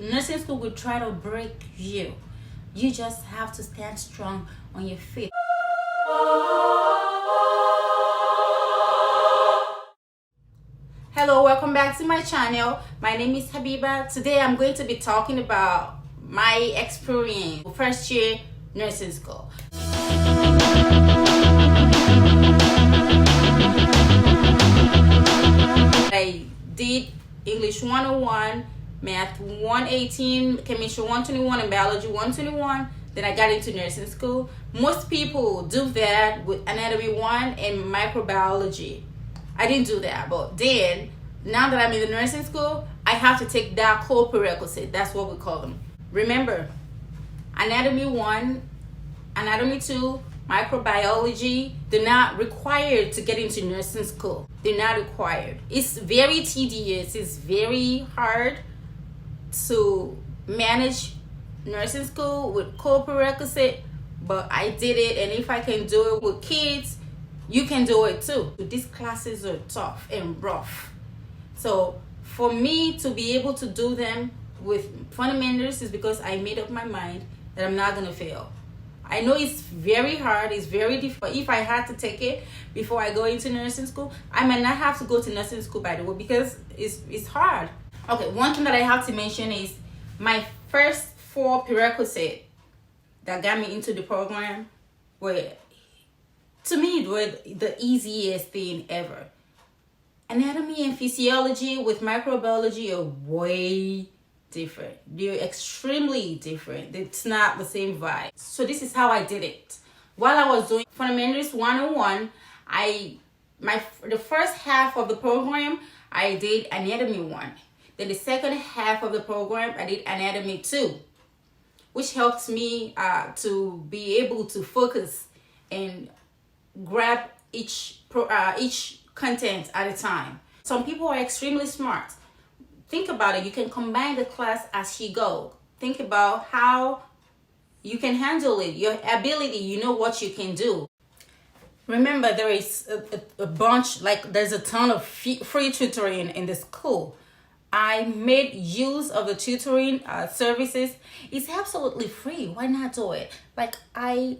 Nursing school will try to break you. You just have to stand strong on your feet. Hello, welcome back to my channel. My name is Habiba. Today I'm going to be talking about my experience first year nursing school. I did English 101, Math 118, Chemistry 121, and Biology 121. Then I got into nursing school. Most people do that with Anatomy 1 and Microbiology. I didn't do that, but then now that I'm in the nursing school, I have to take that core prerequisite. That's what we call them. Remember, Anatomy 1, Anatomy 2, Microbiology, they're not required to get into nursing school. They're not required. It's very tedious. It's very hard to manage nursing school with core prerequisite, but I did it, and if I can do it with kids, you can do it too. These classes are tough and rough. So for me to be able to do them with fundamentals is because I made up my mind that I'm not gonna fail. I know it's very hard, it's very difficult. If I had to take it before I go into nursing school, I might not have to go to nursing school, by the way, because it's hard. Okay, one thing that I have to mention is my first 4 prerequisites that got me into the program were, to me, were the easiest thing ever. Anatomy and physiology with microbiology are way different. They're extremely different. It's not the same vibe. So this is how I did it. While I was doing Fundamentals 101, the first half of the program, I did Anatomy 1. Then the second half of the program, I did Anatomy 2, which helped me to be able to focus and grab each content at a time. Some people are extremely smart. Think about it. You can combine the class as you go. Think about how you can handle it, your ability, you know what you can do. Remember, there is a bunch, like there's a ton of free tutoring in the school. I made use of the tutoring services. It's absolutely free. Why not do it? Like, I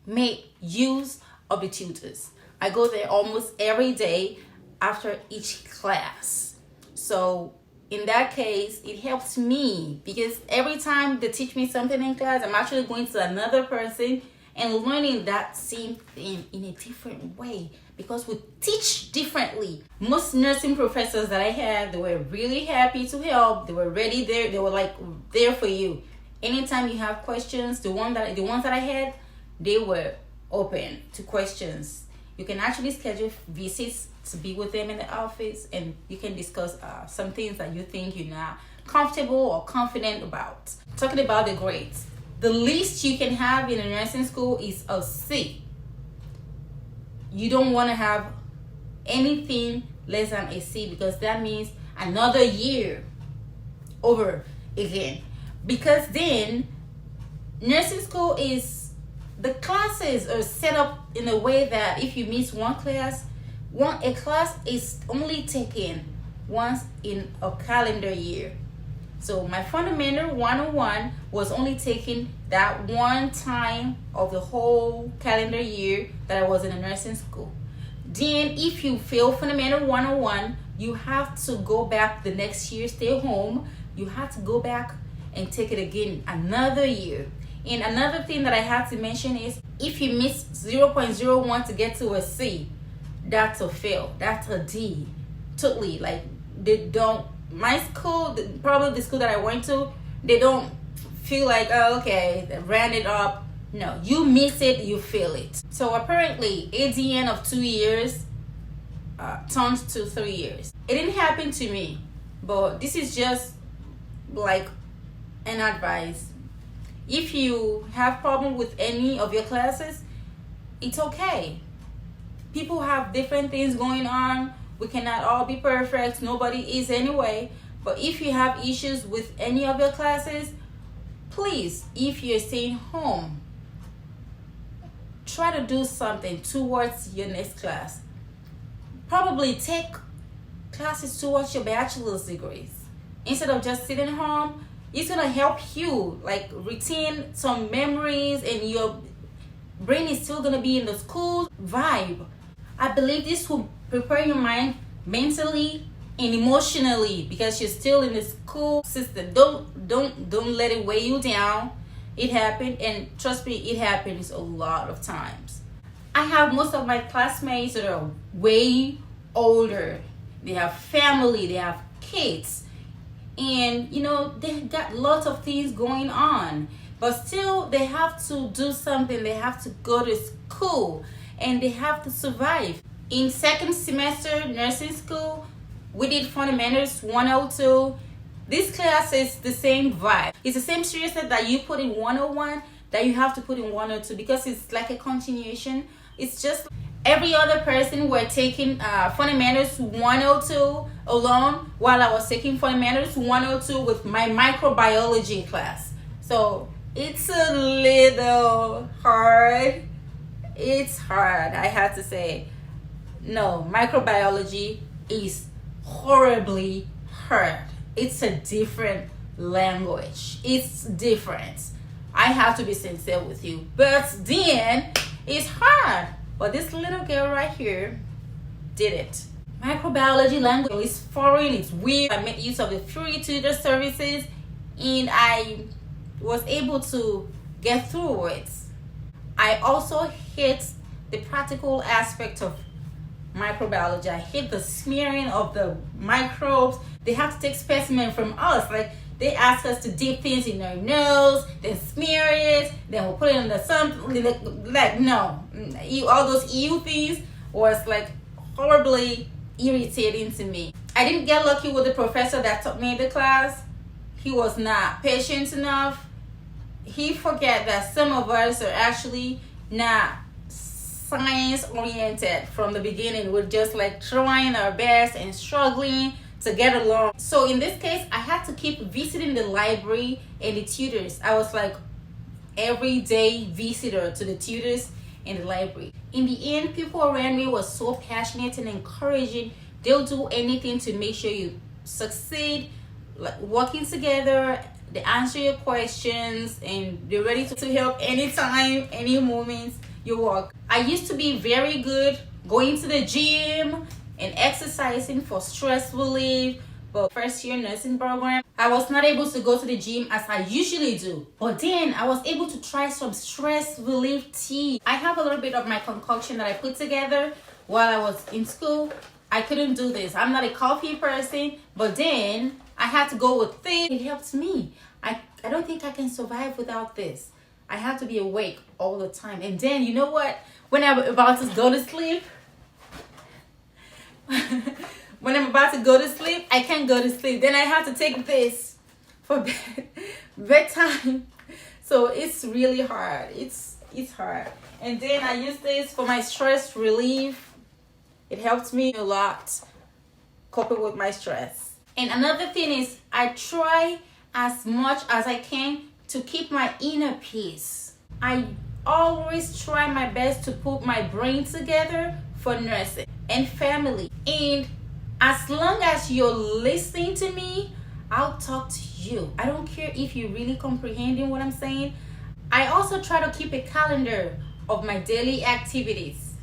made use of the tutors. I go there almost every day after each class. So in that case, it helps me because every time they teach me something in class, I'm actually going to another person and learning that same thing in a different way because we teach differently. Most nursing professors that I had, they were really happy to help. They were ready there. They were like there for you. Anytime you have questions, the ones that I had, they were open to questions. You can actually schedule visits to be with them in the office, and you can discuss some things that you think you're not comfortable or confident about. Talking about the grades, the least you can have in a nursing school is a C. You don't want to have anything less than a C because that means another year over again. Because then nursing school is, the classes are set up in a way that if you miss one class, a class is only taken once in a calendar year. So my Fundamental 101 was only taken that one time of the whole calendar year that I was in a nursing school. Then if you fail Fundamental 101, you have to go back the next year, stay home. You have to go back and take it again another year. And another thing that I have to mention is if you miss 0.01 to get to a C, that's a fail. That's a D. Totally. Like, they don't, my school, probably the school that I went to, they don't feel like, oh, okay, they ran it up. No, you miss it, you fail it. So apparently, ADN of 2 years turns to 3 years. It didn't happen to me, but this is just like an advice. If you have problem with any of your classes, it's okay. People have different things going on. We cannot all be perfect. Nobody is anyway. But if you have issues with any of your classes, please, if you're staying home, try to do something towards your next class. Probably take classes towards your bachelor's degrees. Instead of just sitting home, It's gonna help you like retain some memories, and your brain is still gonna be in the school vibe. I believe this will prepare your mind mentally and emotionally, because you're still in the school system. Don't let it weigh you down. It happened, and trust me, it happens a lot of times. I have most of my classmates that are way older. They have family, they have kids, and they got lots of things going on, but still they have to do something. They have to go to school, and they have to survive. In second semester nursing school, we did fundamentals 102. This class is the same vibe. It's the same seriousness that you put in 101 that you have to put in 102, because it's like a continuation. It's just every other person were taking fundamentals 102 alone, while I was taking fundamentals 102 with my microbiology class. So it's a little hard. It's hard, I have to say. No, microbiology is horribly hard. It's a different language. It's different. I have to be sincere with you. But then it's hard. But this little girl right here did it. Microbiology language is foreign, it's weird. I made use of the free tutor services, and I was able to get through it. I also hate the practical aspect of microbiology. I hate the smearing of the microbes. They have to take specimen from us. Like, they ask us to dip things in our nose, then smear it, then we'll put it in the sun. Like, no, all those EU things was like horribly irritating to me. I didn't get lucky with the professor that taught me the class. He was not patient enough. He forget that some of us are actually not science oriented from the beginning. We're just like trying our best and struggling to get along. So in this case, I had to keep visiting the library and the tutors. I was like everyday visitor to the tutors and the library. In the end, people around me were so passionate and encouraging. They'll do anything to make sure you succeed, like working together. They answer your questions, and they're ready to help anytime, any moment you work. I used to be very good going to the gym and exercising for stress relief, but first year nursing program, I was not able to go to the gym as I usually do. But then I was able to try some stress relief tea. I have a little bit of my concoction that I put together while I was in school. I couldn't do this. I'm not a coffee person, but then I had to go with this. It helps me. I don't think I can survive without this. I have to be awake all the time. And then, you know what? When I'm about to go to sleep, I can't go to sleep. Then I have to take this for bedtime. So it's really hard. It's hard. And then I use this for my stress relief. It helps me a lot coping with my stress. And another thing is, I try as much as I can to keep my inner peace. I always try my best to put my brain together for nursing and family. And as long as you're listening to me, I'll talk to you. I don't care if you're really comprehending what I'm saying. I also try to keep a calendar of my daily activities.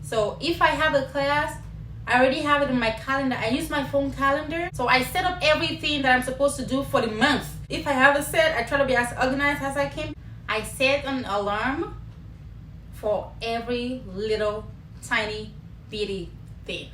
So if I have a class, I already have it in my calendar. I use my phone calendar. So I set up everything that I'm supposed to do for the month. If I have a set, I try to be as organized as I can. I set an alarm for every little tiny bitty thing.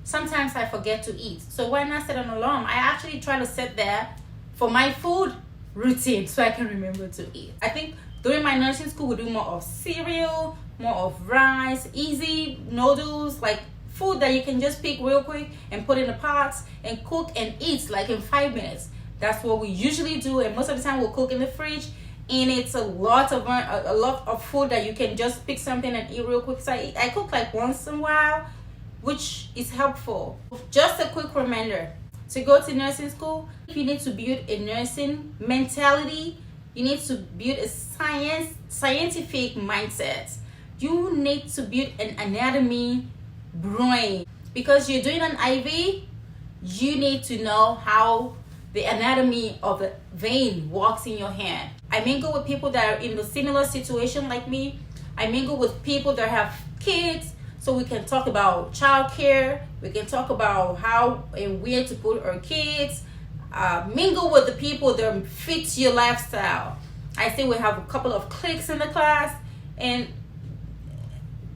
Sometimes I forget to eat. So why not set an alarm? I actually try to set that for my food routine so I can remember to eat. I think during my nursing school, we do more of cereal, more of rice, easy noodles, like food that you can just pick real quick and put in the pots and cook and eat like in 5 minutes. That's what we usually do, and most of the time we'll cook in the fridge, and it's a lot of food that you can just pick something and eat real quick. So I cook like once in a while, which is helpful. Just a quick reminder, to go to nursing school, if you need to build a nursing mentality, you need to build a scientific mindset. You need to build an anatomy brain, because you're doing an IV. You need to know how the anatomy of the vein walks in your hand. I mingle with people that are in the similar situation like me. I mingle with people that have kids, so we can talk about childcare. We can talk about how and where to put our kids. Mingle with the people that fit your lifestyle. I say we have a couple of cliques in the class, and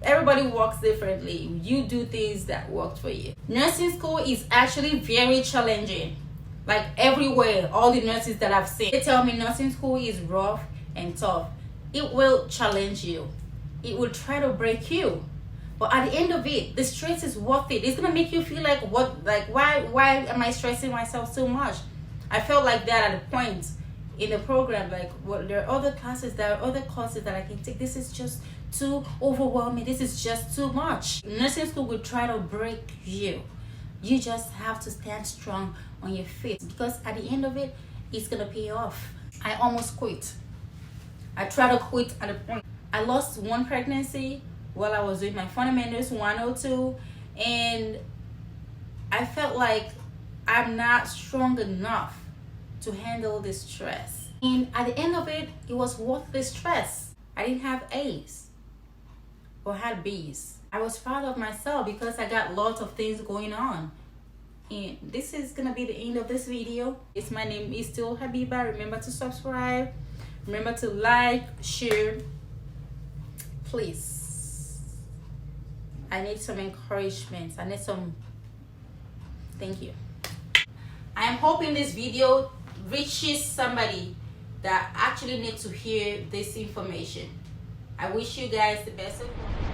everybody walks differently. You do things that work for you. Nursing school is actually very challenging. Like everywhere, all the nurses that I've seen, they tell me nursing school is rough and tough. It will challenge you. It will try to break you. But at the end of it, the stress is worth it. It's gonna make you feel like why am I stressing myself so much? I felt like that at a point in the program, like, well, there are other courses that I can take. This is just too overwhelming. This is just too much. Nursing school will try to break you. You just have to stand strong on your feet, because at the end of it, it's gonna pay off. I almost quit. I tried to quit at a point. I lost one pregnancy while I was doing my fundamentals 102, and I felt like I'm not strong enough to handle the stress. And at the end of it, it was worth the stress. I didn't have A's or had B's. I was proud of myself because I got lots of things going on. And this is gonna be the end of this video. My name is still Habiba. Remember to subscribe. Remember to like, share. Please. I need some encouragement. I need some. Thank you. I am hoping this video reaches somebody that actually needs to hear this information. I wish you guys the best of luck.